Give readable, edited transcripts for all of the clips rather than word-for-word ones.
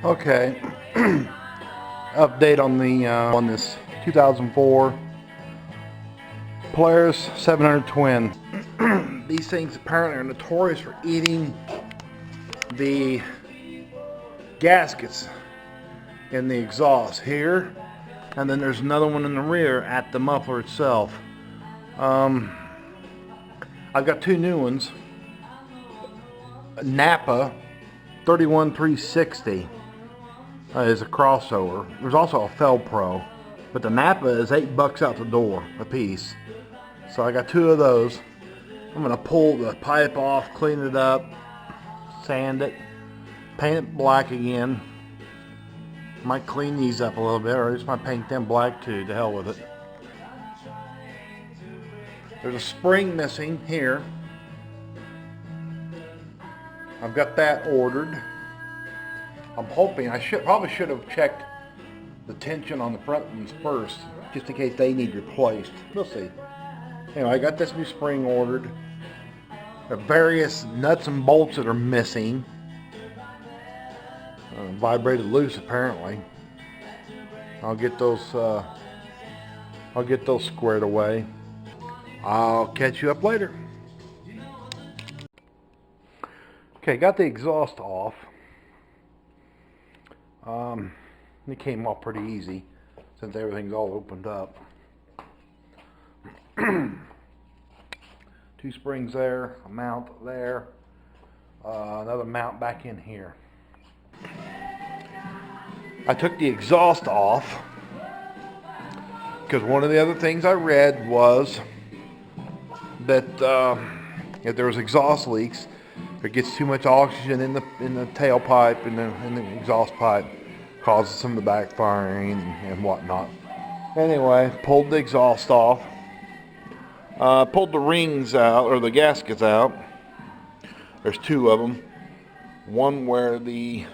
Okay, update on the on this 2004 Polaris 700 Twin. These things apparently are notorious for eating the gaskets in the exhaust here, and then there's another one in the rear at the muffler itself. I've got two new ones. Napa 31360 is a crossover. There's also a Fel Pro, but the Napa is $8 out the door a piece. So I got two of those. I'm gonna pull the pipe off, clean it up, sand it, paint it black again. Might clean these up a little bit, or I just might paint them black too. To hell with it. There's a spring missing here. I've got that ordered. I'm hoping, probably should have checked the tension on the front ones first, just in case they need replaced. We'll see. Anyway, I got this new spring ordered. There are various nuts and bolts that are missing. Vibrated loose apparently. I'll get those squared away. I'll catch you up later. Okay, got the exhaust off. It came off pretty easy since everything's all opened up. Two springs there, a mount there, another mount back in here. I took the exhaust off because one of the other things I read was that if there was exhaust leaks, it gets too much oxygen in the tailpipe and in the exhaust pipe, causes some of the backfiring and whatnot. Anyway, pulled the exhaust off, pulled the rings out, or the gaskets out. There's two of them. One where the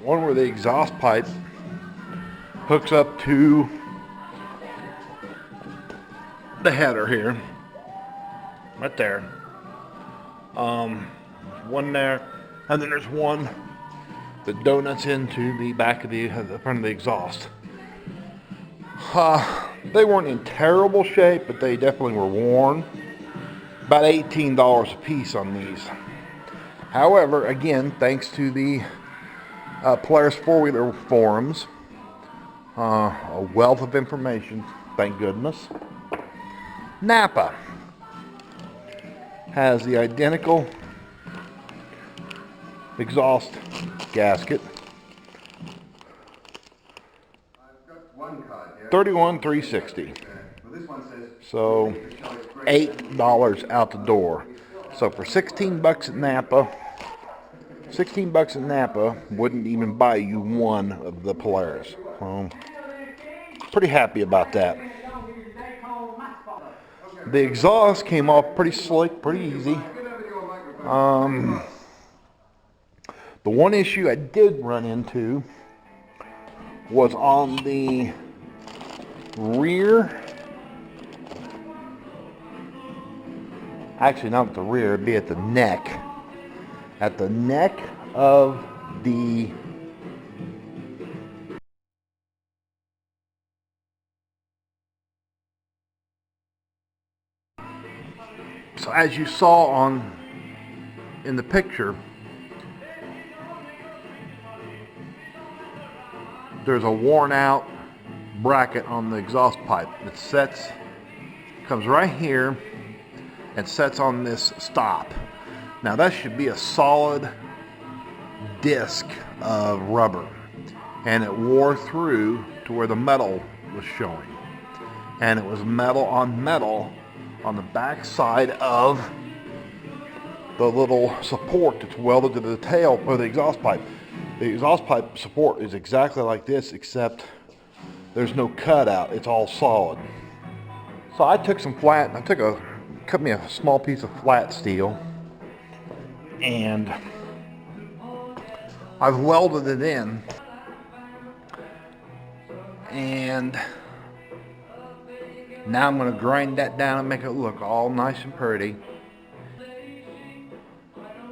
exhaust pipe hooks up to the header here, right there. One there, and then there's one that donuts into the back of the front of the exhaust. They weren't in terrible shape, but they definitely were worn. About $18 a piece on these. However, again, thanks to the Polaris four-wheeler forums, a wealth of information, thank goodness. Napa has the identical exhaust gasket. 31360. So $8 out the door. So for $16 at Napa, wouldn't even buy you one of the Polaris. Pretty happy about that. The exhaust came off pretty slick, pretty easy. The one issue I did run into was on the rear. Actually, not at the rear, it'd be at the neck. At the neck of the So as you saw in the picture, there's a worn out bracket on the exhaust pipe that comes right here and sets on this stop. Now that should be a solid disc of rubber, and it wore through to where the metal was showing, and it was metal on the back side of the little support that's welded to the tail of the exhaust pipe. The exhaust pipe support is exactly like this, except there's no cutout, it's all solid. So I took cut me a small piece of flat steel, and I've welded it in, and now I'm going to grind that down and make it look all nice and pretty.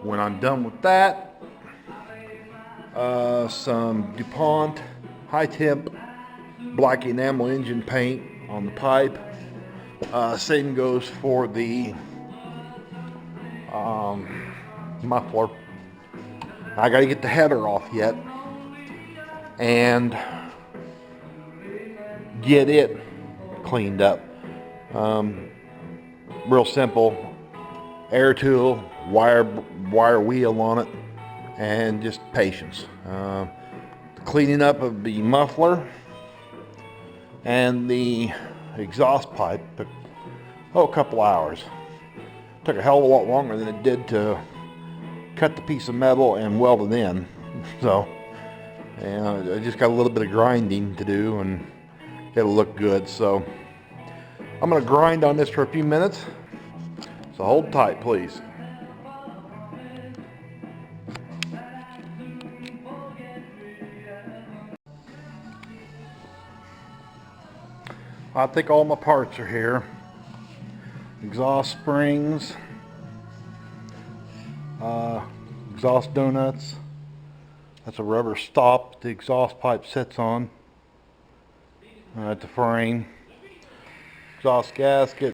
When I'm done with that, some DuPont high temp black enamel engine paint on the pipe. Same goes for the muffler. I gotta get the header off yet and get it cleaned up. Real simple, air tool, wire wheel on it, and just patience. The cleaning up of the muffler and the exhaust pipe took a couple hours. Took a hell of a lot longer than it did to cut the piece of metal and weld it in. So I just got a little bit of grinding to do and it'll look good. So I'm going to grind on this for a few minutes. So hold tight, please. I think all my parts are here. Exhaust springs, exhaust donuts. That's a rubber stop the exhaust pipe sits on. The frame, exhaust gasket.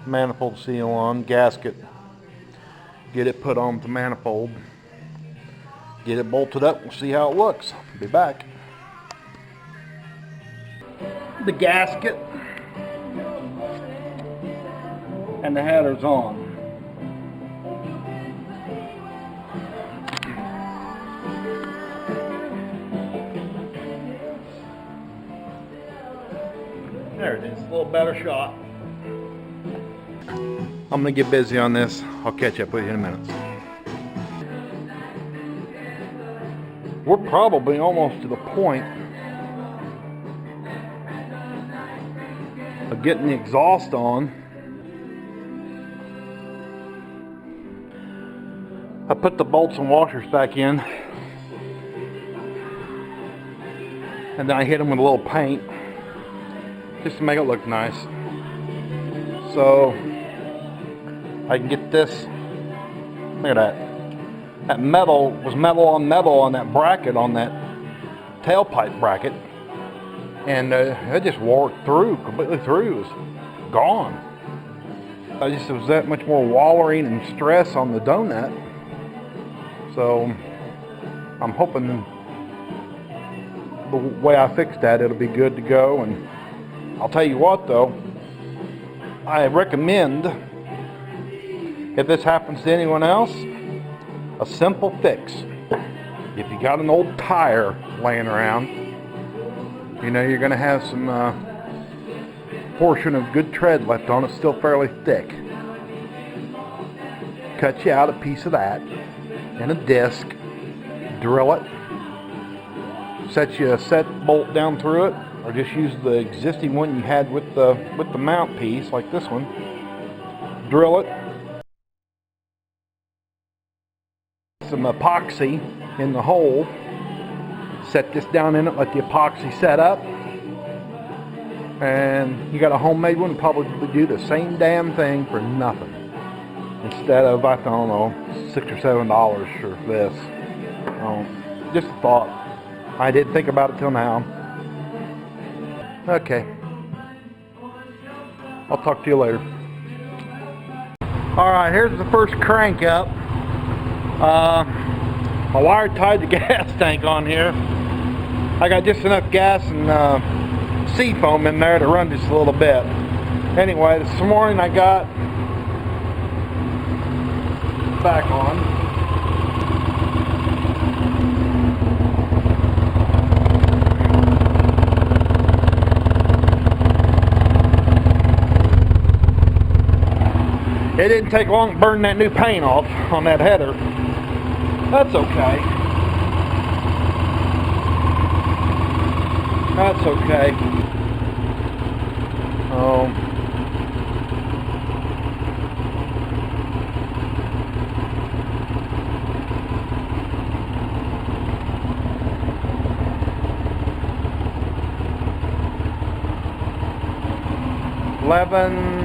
Manifold seal on, gasket, get it put on the manifold, get it bolted up, we'll see how it looks. Be back. The gasket and the header's on. There it is, a little better shot. I'm gonna get busy on this. I'll catch up with you in a minute. We're probably almost to the point of getting the exhaust on. I put the bolts and washers back in, and then I hit them with a little paint just to make it look nice. So I can get this. Look at that. That metal was metal on that bracket, on that tailpipe bracket, and it just wore through, completely through. It was gone. It was that much more wallering and stress on the donut. So I'm hoping the way I fixed that, it'll be good to go. And I'll tell you what though, I recommend, if this happens to anyone else, a simple fix. If you got an old tire laying around, you know you're going to have some portion of good tread left on it, still fairly thick. Cut you out a piece of that in a disc, drill it, set you a set bolt down through it, or just use the existing one you had with the mount piece, like this one. Drill it. Some epoxy in the hole. Set this down in it, let the epoxy set up, and you got a homemade one, probably do the same damn thing for nothing, instead of, I don't know, $6 or $7 for this. Just a thought. I didn't think about it till now. Okay. I'll talk to you later. Alright, here's the first crank up. My wire tied the gas tank on here. I got just enough gas and sea foam in there to run just a little bit. Anyway, this morning I got back on. It didn't take long to burn that new paint off on that header. That's okay. That's okay. 11.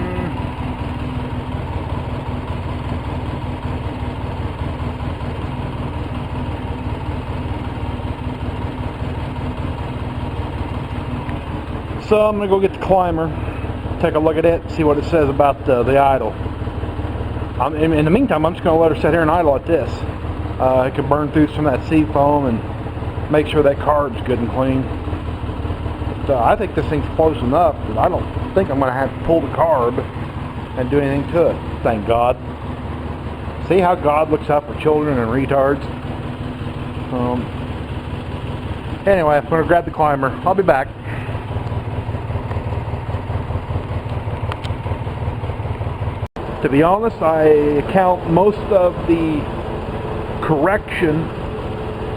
So I'm going to go get the climber, take a look at it, see what it says about the idle. In the meantime, I'm just going to let her sit here and idle at this. It can burn through some of that sea foam and make sure that carb's good and clean. But, I think this thing's close enough that I don't think I'm going to have to pull the carb and do anything to it. Thank God. See how God looks out for children and retards? Anyway, I'm going to grab the climber. I'll be back. To be honest, I account most of the correction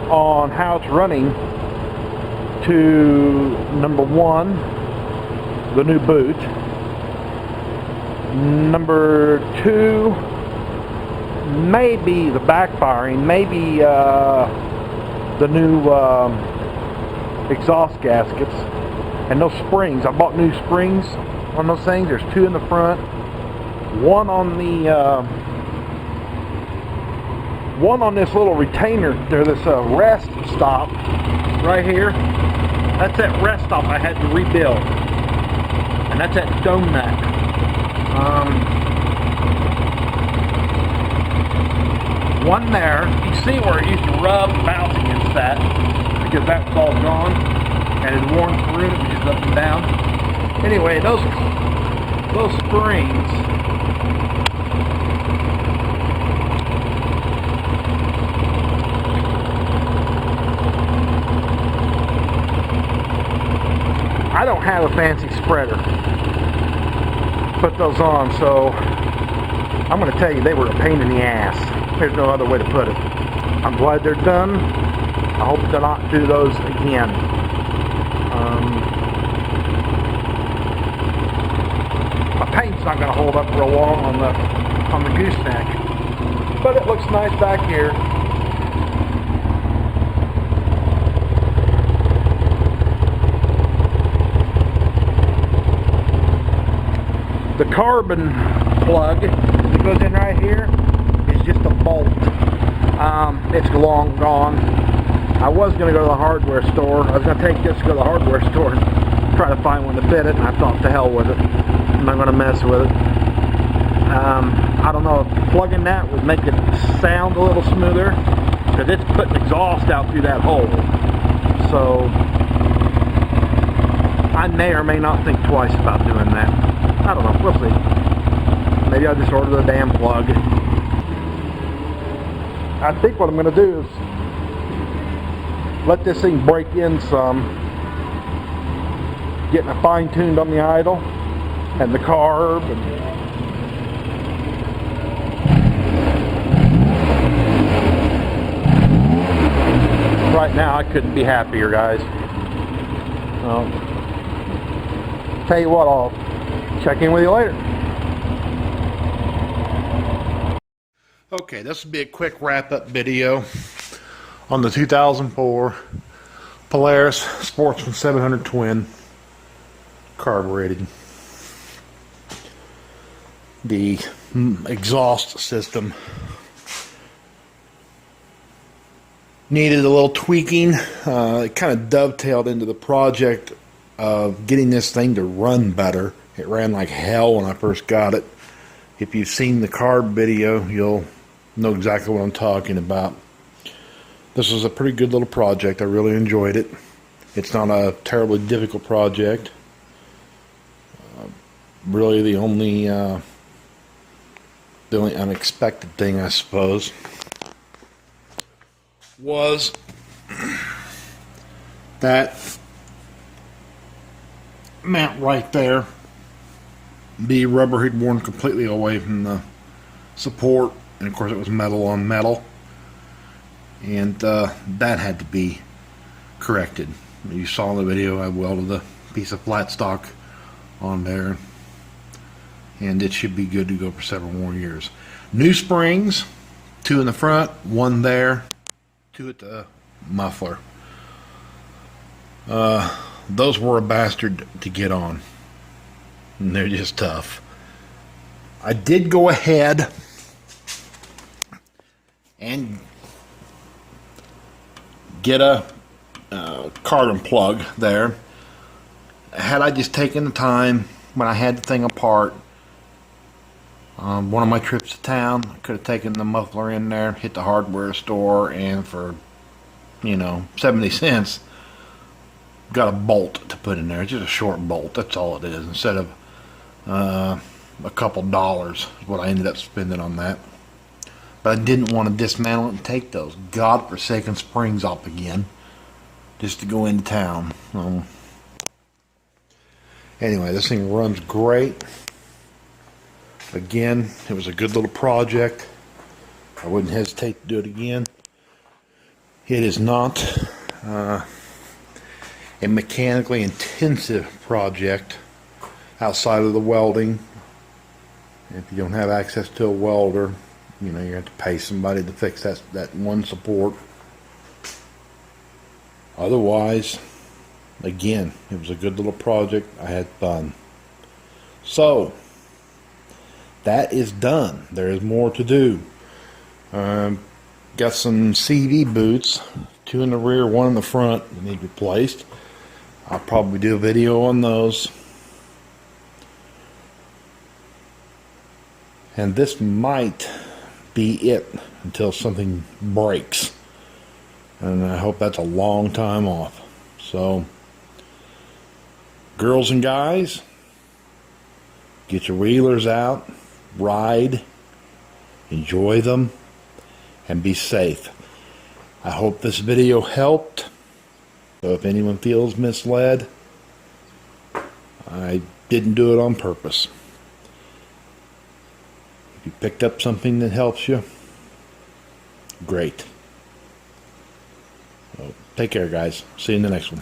on how it's running to number one, the new boot, number two, maybe the backfiring, maybe the new exhaust gaskets, and those springs. I bought new springs on those things. There's two in the front. One on this little retainer there, this rest stop right here. That's that rest stop I had to rebuild, and that's that dome neck. One there, you can see where it used to rub and bounce against that, because that was all gone and it worn through, it was just up and down. Anyway, those springs, I don't have a fancy spreader to put those on, so I'm going to tell you they were a pain in the ass. There's no other way to put it. I'm glad they're done. I hope to not do those again. My paint's not going to hold up real long on the gooseneck, but it looks nice back here. The carbon plug that goes in right here is just a bolt. It's long gone. I was going to go to the hardware store. I was going to take this to go to the hardware store and try to find one to fit it, and I thought, to hell with it. I'm not going to mess with it. I don't know if plugging that would make it sound a little smoother, because it's putting exhaust out through that hole. So I may or may not think twice about doing that. I don't know, we'll see. Maybe I'll just order the damn plug. I think what I'm going to do is let this thing break in some, getting it fine-tuned on the idle and the carb. Right now, I couldn't be happier, guys. Tell you what, I'll check in with you later. Okay, this will be a quick wrap-up video on the 2004 Polaris Sportsman 700 Twin carbureted. The exhaust system Needed a little tweaking. It kind of dovetailed into the project of getting this thing to run better. It ran like hell when I first got it. If you've seen the carb video, you'll know exactly what I'm talking about. This was a pretty good little project. I really enjoyed it. It's not a terribly difficult project. Really the only unexpected thing, I suppose, was that mount right there. The rubber had worn completely away from the support, and of course it was metal on metal, and that had to be corrected. You saw in the video I welded a piece of flat stock on there, and it should be good to go for several more years. New springs, 2 in the front, 1 there, 2 at the muffler. Those were a bastard to get on, and they're just tough. I did go ahead and get a carbon plug there. Had I just taken the time when I had the thing apart, one of my trips to town, I could have taken the muffler in there, hit the hardware store, and for 70 cents got a bolt to put in there. It's just a short bolt, that's all it is, instead of a couple dollars is what I ended up spending on that. But I didn't want to dismantle it and take those godforsaken springs off again just to go into town. Anyway, this thing runs great. Again, it was a good little project. I wouldn't hesitate to do it again. It is not a mechanically intensive project outside of the welding. If you don't have access to a welder, you have to pay somebody to fix that one support. Otherwise, again, it was a good little project. I had fun. So, that is done. There is more to do. Got some CV boots, 2 in the rear, 1 in the front that need replaced. I'll probably do a video on those. And this might be it until something breaks. And I hope that's a long time off. So, girls and guys, get your wheelers out, ride, enjoy them, and be safe. I hope this video helped. So if anyone feels misled, I didn't do it on purpose. If you picked up something that helps you, great. So, take care, guys. See you in the next one.